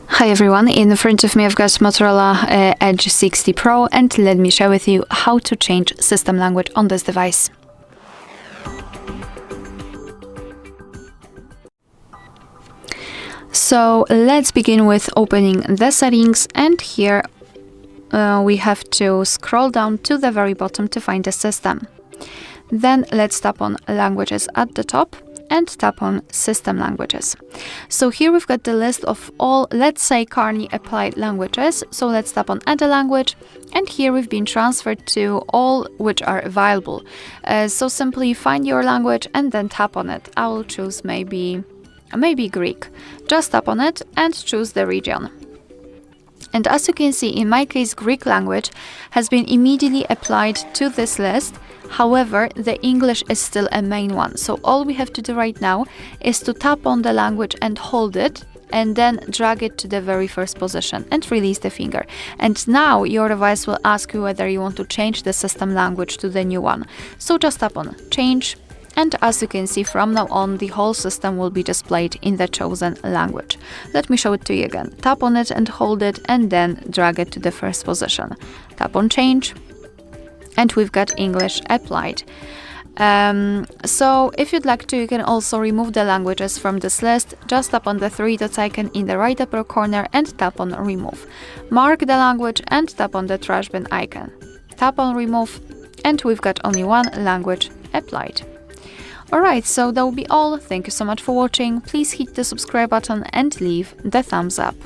Hi everyone, in front of me I've got Motorola Edge 60 Pro, and let me share with you how to change system language on this device. So let's begin with opening the settings, and here we have to scroll down to the very bottom to find the system. Then let's tap on languages at the top and tap on system languages. So here we've got the list of all, let's say, currently applied languages. So let's tap on add a language, and here we've been transferred to all which are available. So simply find your language and then tap on it. I will choose maybe Greek. Just tap on it and choose the region. And as you can see, in my case, Greek language has been immediately applied to this list. However, the English is still a main one. So all we have to do right now is to tap on the language and hold it, and then drag it to the very first position and release the finger. And now your device will ask you whether you want to change the system language to the new one. So just tap on change. And as you can see, from now on, the whole system will be displayed in the chosen language. Let me show it to you again. Tap on it and hold it, and then drag it to the first position. Tap on change, and we've got English applied. So if you'd like to, you can also remove the languages from this list. Just tap on the three dots icon in the right upper corner and tap on remove. Mark the language and tap on the trash bin icon. Tap on remove, and we've got only one language applied. Alright, so that will be all. Thank you so much for watching. Please hit the subscribe button and leave the thumbs up.